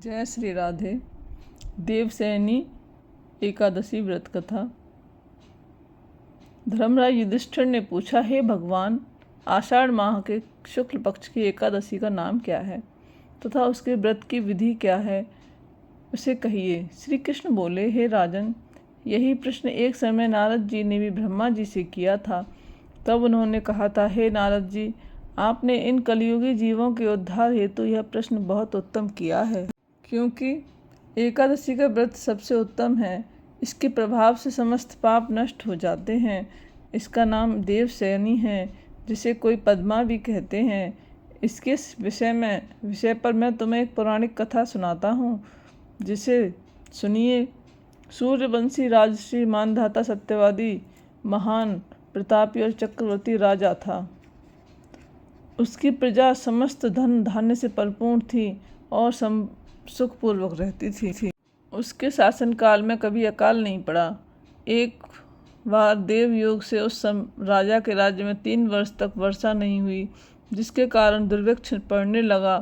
जय श्री राधे। देवसैनी एकादशी व्रत कथा। धर्मराज युधिष्ठिर ने पूछा, हे भगवान, आषाढ़ माह के शुक्ल पक्ष की एकादशी का नाम क्या है तथा उसके व्रत की विधि क्या है, उसे कहिए। श्री कृष्ण बोले, हे राजन, यही प्रश्न एक समय नारद जी ने भी ब्रह्मा जी से किया था। तब उन्होंने कहा था, हे नारद जी, आपने इन कलियुगी जीवों के उद्धार हेतु यह प्रश्न बहुत उत्तम किया है, क्योंकि एकादशी का व्रत सबसे उत्तम है। इसके प्रभाव से समस्त पाप नष्ट हो जाते हैं। इसका नाम देवसैनी है, जिसे कोई पद्मा भी कहते हैं। इसके विषय पर मैं तुम्हें एक पौराणिक कथा सुनाता हूँ, जिसे सुनिए। सूर्यवंशी राजश्री मानधाता सत्यवादी महान प्रतापी और चक्रवर्ती राजा था। उसकी प्रजा समस्त धन धान्य से परिपूर्ण थी और सुखपूर्वक रहती थी। उसके शासनकाल में कभी अकाल नहीं पड़ा। एक बार देव योग से उस राजा के राज्य में 3 वर्ष तक वर्षा नहीं हुई, जिसके कारण दुर्भिक्ष पड़ने लगा।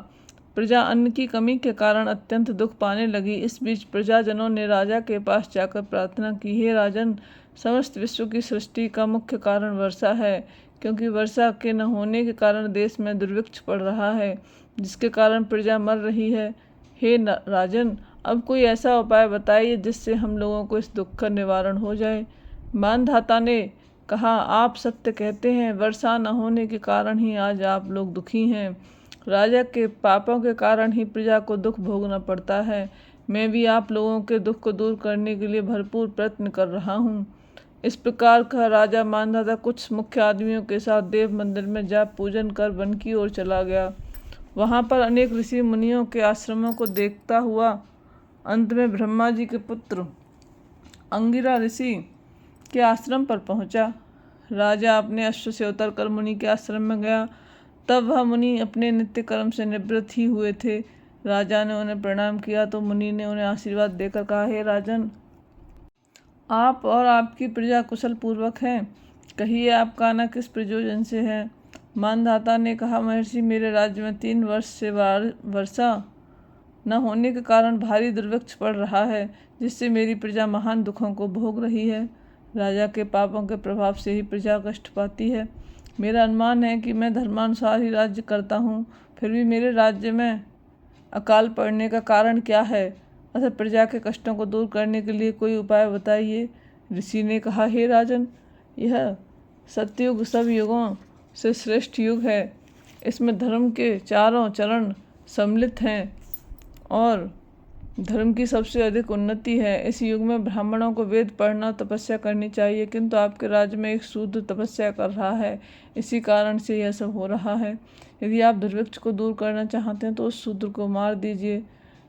प्रजा अन्न की कमी के कारण अत्यंत दुख पाने लगी। इस बीच प्रजाजनों ने राजा के पास जाकर प्रार्थना की, हे राजन, समस्त विश्व की सृष्टि का मुख्य कारण वर्षा है, क्योंकि वर्षा के न होने के कारण देश में दुर्भिक्ष पड़ रहा है, जिसके कारण प्रजा मर रही है। हे राजन, अब कोई ऐसा उपाय बताइए जिससे हम लोगों को इस दुख का निवारण हो जाए। मानधाता ने कहा, आप सत्य कहते हैं, वर्षा न होने के कारण ही आज आप लोग दुखी हैं। राजा के पापों के कारण ही प्रजा को दुख भोगना पड़ता है। मैं भी आप लोगों के दुख को दूर करने के लिए भरपूर प्रयत्न कर रहा हूँ। इस प्रकार का राजा मानधाता कुछ मुख्य आदमियों के साथ देव मंदिर में जाप पूजन कर वन की ओर चला गया। वहाँ पर अनेक ऋषि मुनियों के आश्रमों को देखता हुआ अंत में ब्रह्मा जी के पुत्र अंगिरा ऋषि के आश्रम पर पहुँचा। राजा अपने अश्व से उतरकर मुनि के आश्रम में गया। तब वह मुनि अपने नित्य कर्म से निवृत्त ही हुए थे। राजा ने उन्हें प्रणाम किया तो मुनि ने उन्हें आशीर्वाद देकर कहा, हे राजन, आप और आपकी प्रजा कुशल पूर्वक हैं। कहिए, आपका आना किस प्रयोजन से है। मानधाता ने कहा, महर्षि, मेरे राज्य में 3 वर्ष से वर्षा न होने के कारण भारी दुर्भिक्ष पड़ रहा है, जिससे मेरी प्रजा महान दुखों को भोग रही है। राजा के पापों के प्रभाव से ही प्रजा कष्ट पाती है। मेरा अनुमान है कि मैं धर्मानुसार ही राज्य करता हूँ, फिर भी मेरे राज्य में अकाल पड़ने का कारण क्या है। अतः प्रजा के कष्टों को दूर करने के लिए कोई उपाय बताइए। ऋषि ने कहा, हे राजन, यह सतयुग सब युगों से श्रेष्ठ युग है। इसमें धर्म के चारों चरण सम्मिलित हैं और धर्म की सबसे अधिक उन्नति है। इस युग में ब्राह्मणों को वेद पढ़ना, तपस्या करनी चाहिए, किंतु आपके राज्य में एक शूद्र तपस्या कर रहा है। इसी कारण से यह सब हो रहा है। यदि आप दुर्भिक्ष को दूर करना चाहते हैं तो उस शूद्र को मार दीजिए।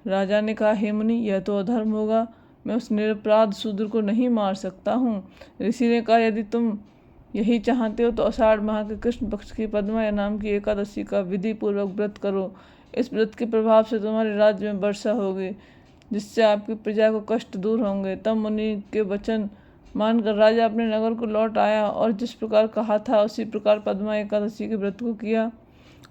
राजा ने कहा, हे मुनि, यह तो अधर्म होगा। मैं उस निरपराध शूद्र को नहीं मार सकता हूँ। ऋषि ने कहा, यदि तुम यही चाहते हो तो आषाढ़ माह के कृष्ण पक्ष की पद्मा नाम की एकादशी का विधि पूर्वक व्रत करो। इस व्रत के प्रभाव से तुम्हारे राज्य में वर्षा होगी, जिससे आपकी प्रजा को कष्ट दूर होंगे। तब मुनि के वचन मानकर राजा अपने नगर को लौट आया और जिस प्रकार कहा था उसी प्रकार पद्मा एकादशी के व्रत को किया।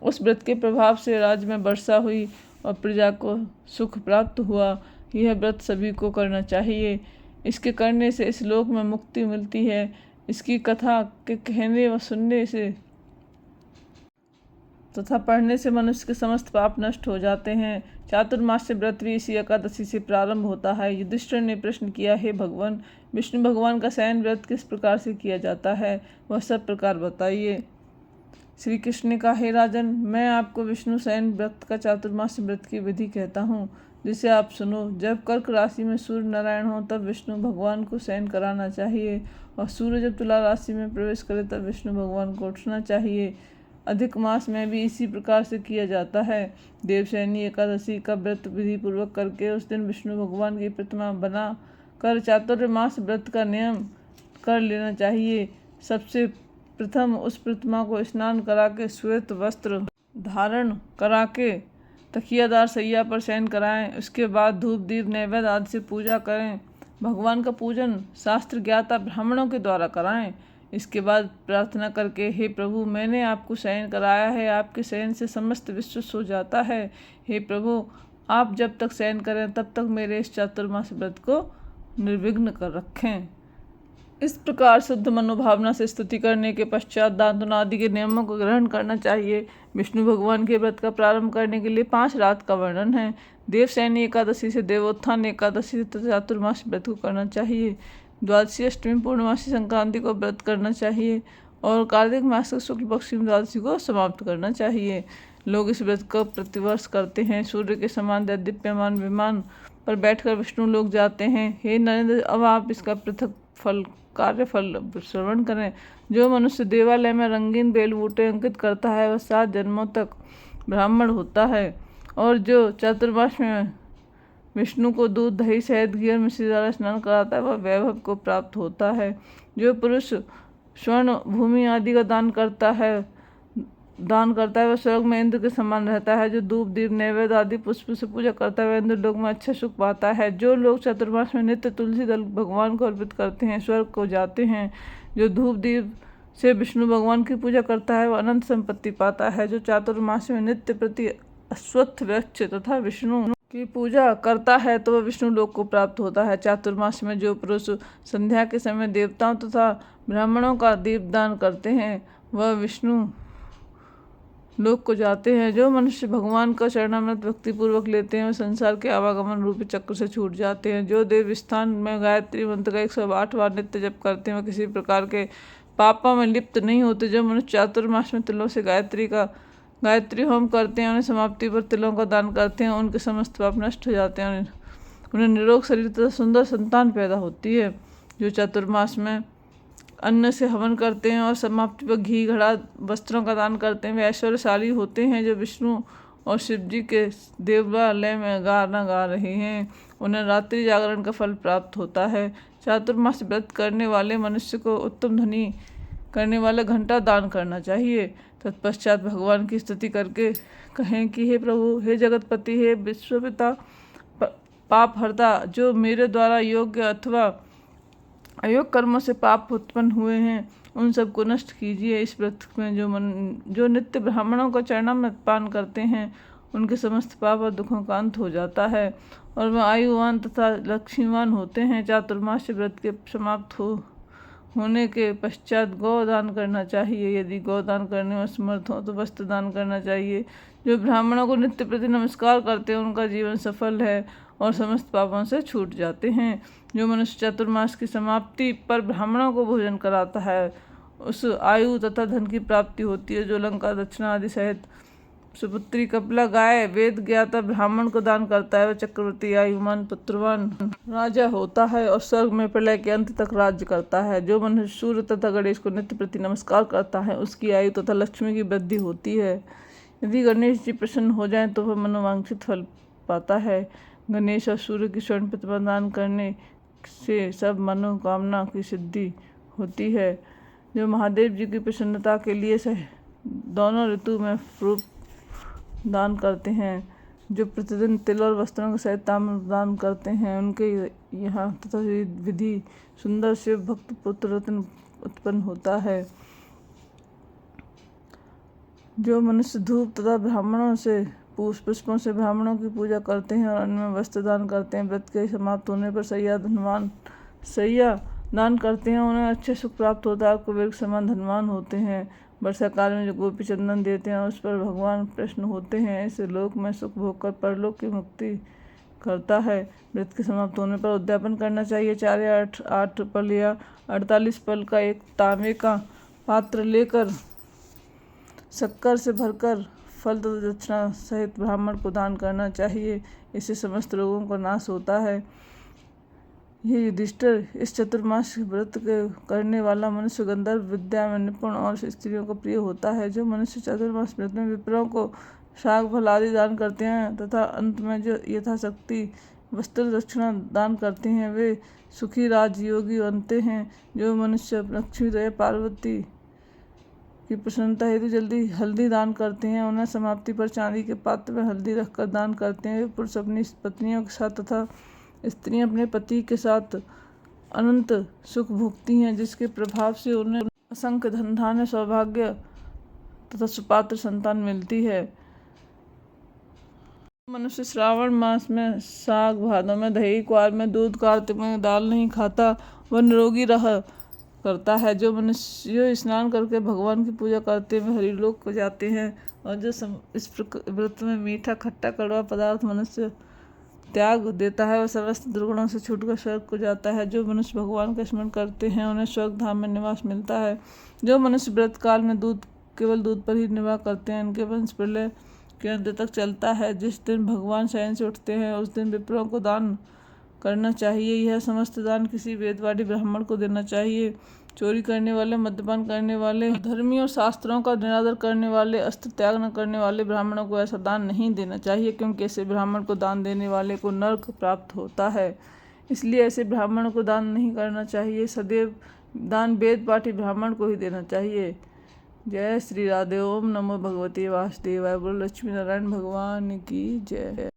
उस व्रत के प्रभाव से राज्य में वर्षा हुई और प्रजा को सुख प्राप्त हुआ। यह व्रत सभी को करना चाहिए। इसके करने से इस लोक में मुक्ति मिलती है। इसकी कथा के कहने व सुनने से तथा पढ़ने से मनुष्य के समस्त पाप नष्ट हो जाते हैं। चातुर्मास्य व्रत भी इसी एकादशी से प्रारंभ होता है। युधिष्ठिर ने प्रश्न किया, हे भगवान, विष्णु भगवान का शयन व्रत किस प्रकार से किया जाता है, वह सब प्रकार बताइए। श्री कृष्ण ने कहा, हे राजन, मैं आपको विष्णु शयन व्रत का चातुर्मास्य व्रत की विधि कहता हूँ, जिसे आप सुनो। जब कर्क राशि में सूर्य नारायण हो तब विष्णु भगवान को शयन कराना चाहिए, और सूर्य जब तुला राशि में प्रवेश करे तब विष्णु भगवान को उठना चाहिए। अधिक मास में भी इसी प्रकार से किया जाता है। देवसैनी एकादशी का व्रत विधि पूर्वक करके उस दिन विष्णु भगवान की प्रतिमा बना कर चातुर्मास व्रत का नियम कर लेना चाहिए। सबसे प्रथम उस प्रतिमा को स्नान करा के श्वेत वस्त्र धारण करा के तकियादार सैया पर शयन कराएं। उसके बाद धूप दीप नैवेद्य आदि से पूजा करें। भगवान का पूजन शास्त्र ज्ञाता ब्राह्मणों के द्वारा कराएं। इसके बाद प्रार्थना करके, हे प्रभु, मैंने आपको शयन कराया है, आपके शयन से समस्त विश्व सो जाता है। हे प्रभु, आप जब तक शयन करें तब तक मेरे इस चातुर्मास व्रत को निर्विघ्न कर रखें। इस प्रकार शुद्ध मनोभावना से स्तुति करने के पश्चात दांतन आदि के नियमों को ग्रहण करना चाहिए। विष्णु भगवान के व्रत का प्रारंभ करने के लिए 5 रात का वर्णन है। देवशयनी एकादशी से देवोत्थान एकादशी तथा चातुर्मास व्रत को करना चाहिए। द्वादशी, अष्टमी, पूर्णमासी, संक्रांति को व्रत करना चाहिए और कार्तिक मास के शुक्ल पक्ष की द्वादशी को समाप्त करना चाहिए। लोग इस व्रत को प्रतिवर्ष करते हैं। सूर्य के समान दीप्यमान विमान पर बैठकर विष्णु लोग जाते हैं। हे नरेंद्र, अब आप इसका पृथक कार्य फल श्रवण करें। जो मनुष्य देवालय में रंगीन बेल बूटे अंकित करता है वह 7 जन्मों तक ब्राह्मण होता है, और जो चातुर्मास में विष्णु को दूध, दही, शहद, घी और मिश्री द्वारा स्नान कराता है वह वैभव को प्राप्त होता है। जो पुरुष स्वर्ण, भूमि आदि का दान करता है वह स्वर्ग में इंद्र के समान रहता है। जो धूप, दीप, नैवेद्य आदि पुष्प से पूजा करता है वह इंद्र लोक में अच्छा सुख पाता है। जो लोग चातुर्मास में नित्य तुलसी दल भगवान को अर्पित करते हैं स्वर्ग को जाते हैं। जो धूप दीप से विष्णु भगवान की पूजा करता है वह अनंत संपत्ति पाता है। जो चातुर्मास में नित्य प्रति अश्वत्थ वृक्ष तथा विष्णु की पूजा करता है तो वह विष्णु लोक को प्राप्त होता है। चातुर्मास में जो पुरुष संध्या के समय देवताओं तथा ब्राह्मणों का दीपदान करते हैं वह विष्णु लोक को जाते हैं। जो मनुष्य भगवान का चरणामृत भक्तिपूर्वक लेते हैं वे संसार के आवागमन रूपी चक्र से छूट जाते हैं। जो देव स्थान में गायत्री मंत्र का 108 बार नित्य जप करते हैं वह किसी प्रकार के पापों में लिप्त नहीं होते। जो मनुष्य चातुर्मास में तिलों से गायत्री होम करते हैं, उन्हें समाप्ति पर तिलों का दान करते हैं, उनके समस्त पाप नष्ट हो जाते हैं, उन्हें निरोग शरीर तथा सुंदर संतान पैदा होती है। जो चातुर्मास में अन्न से हवन करते हैं और समाप्ति पर घी, घड़ा, वस्त्रों का दान करते हैं वे ऐश्वर्यशाली होते हैं। जो विष्णु और शिव जी के देवालय में गाना गा रहे हैं उन्हें रात्रि जागरण का फल प्राप्त होता है। चातुर्मास व्रत करने वाले मनुष्य को उत्तम ध्वनि करने वाला घंटा दान करना चाहिए। तत्पश्चात भगवान की स्तुति करके कहें कि हे प्रभु, हे जगतपति, हे विश्वपिता, पाप हरता, जो मेरे द्वारा योग्य अथवा अयोग कर्मों से पाप उत्पन्न हुए हैं उन सब को नष्ट कीजिए। इस व्रत में जो नित्य ब्राह्मणों का चरणामृत पान करते हैं उनके समस्त पाप और दुखों का अंत हो जाता है और वह आयुवान तथा लक्ष्मीवान होते हैं। चातुर्मास व्रत के समाप्त होने के पश्चात गौदान करना चाहिए। यदि गौदान करने में समर्थ हो तो वस्त्र दान करना चाहिए। जो ब्राह्मणों को नित्य प्रति नमस्कार करते हैं उनका जीवन सफल है और समस्त पापों से छूट जाते हैं। जो मनुष्य चातुर्मास की समाप्ति पर ब्राह्मणों को भोजन कराता है उस आयु तथा धन की प्राप्ति होती है। जो लंका, दक्षिणा आदि सहित सुपुत्री, कपिला, गाय, वेद ज्ञाता ब्राह्मण को दान करता है वह चक्रवर्ती, आयुमान, पुत्रवान राजा होता है और स्वर्ग में प्रलय के अंत तक राज्य करता है। जो मनुष्य सूर्य तथा गणेश को नित्य प्रति नमस्कार करता है उसकी आयु तथा लक्ष्मी की वृद्धि होती है। यदि गणेश जी प्रसन्न हो जाएं तो वह मनोवांछित फल पाता है। गणेश और सूर्य की स्वर्ण प्रतिमा दान करने से सब मनोकामना की सिद्धि होती है। जो महादेव जी की प्रसन्नता के लिए दोनों ऋतु में फ्रूट दान करते हैं, जो प्रतिदिन तिल और वस्त्रों के सहित ताम्र दान करते हैं उनके यहाँ तथा विधि सुंदर शिव भक्त पुत्र रत्न उत्पन्न होता है। जो मनुष्य धूप तथा ब्राह्मणों से पुष्पों से ब्राह्मणों की पूजा करते हैं और अन्न में वस्त्र दान करते हैं, व्रत के समाप्त होने पर सैया दान करते हैं उन्हें अच्छे सुख प्राप्त होता है और कुबेर के समान धनवान होते हैं। वर्षा काल में जो गोपी चंदन देते हैं उस पर भगवान प्रसन्न होते हैं। इस लोक में सुख भोग कर परलोक की मुक्ति करता है। व्रत के समाप्त होने पर उद्यापन करना चाहिए। 4 या 8 पल या 48 पल का एक तांबे का पात्र लेकर शक्कर से भरकर फल तथा दक्षिणा सहित ब्राह्मण को दान करना चाहिए। इससे समस्त रोगों का नाश होता है। ये युधिष्ठिर, इस चतुर्मास व्रत के करने वाला मनुष्य गंधर्व विद्या में निपुण और स्त्रियों को प्रिय होता है। जो मनुष्य चातुर्मास व्रत में विप्रों को शाक फल आदि दान करते हैं तथा अंत में जो यथाशक्ति वस्त्र दक्षिणा दान करते हैं वे सुखी राजयोगी बनते हैं। जो मनुष्य लक्ष्मी दया पार्वती की प्रसन्नता हेतु जल्दी हल्दी दान करते हैं उन्हें समाप्ति पर चांदी के पात्र में हल्दी रखकर दान करते हैं। वे पुरुष अपनी पत्नियों के साथ तथा स्त्रियां अपने पति के साथ अनंत सुख भोगती हैं, जिसके प्रभाव से उन्हें असंख्य धन धान्य, सौभाग्य तथा सुपात्र संतान मिलती है। मनुष्य श्रावण मास में साग, भादों में दही, ग्वार में दूध, कार्तिक में दाल नहीं खाता वह निरोगी रह करता है। जो मनुष्य स्नान करके भगवान की पूजा करते हुए हरिलोक को जाते हैं और जो इस व्रत में मीठा, खट्टा, कड़वा पदार्थ मनुष्य त्याग देता है वह समस्त दुर्गुणों से छूटकर स्वर्ग को जाता है। जो मनुष्य भगवान का स्मरण करते हैं उन्हें स्वर्ग धाम में निवास मिलता है। जो मनुष्य व्रत काल में केवल दूध पर ही निर्वाह करते हैं इनके वंश प्रलय के अंत तक चलता है। जिस दिन भगवान शयन से उठते हैं उस दिन विप्रों को दान करना चाहिए। यह समस्त दान किसी वेदवादी ब्राह्मण को देना चाहिए। चोरी करने वाले, मद्यपान करने वाले, धर्मी और शास्त्रों का निरादर करने वाले, अस्त्र त्याग न करने वाले ब्राह्मणों को ऐसा दान नहीं देना चाहिए, क्योंकि ऐसे ब्राह्मण को दान देने वाले को नरक प्राप्त होता है। इसलिए ऐसे ब्राह्मणों को दान नहीं करना चाहिए। सदैव दान वेद पाठी ब्राह्मण को ही देना चाहिए। जय श्री राधे। ओम नमो भगवते वासुदेवाय। बोलो लक्ष्मी नारायण भगवान की जय।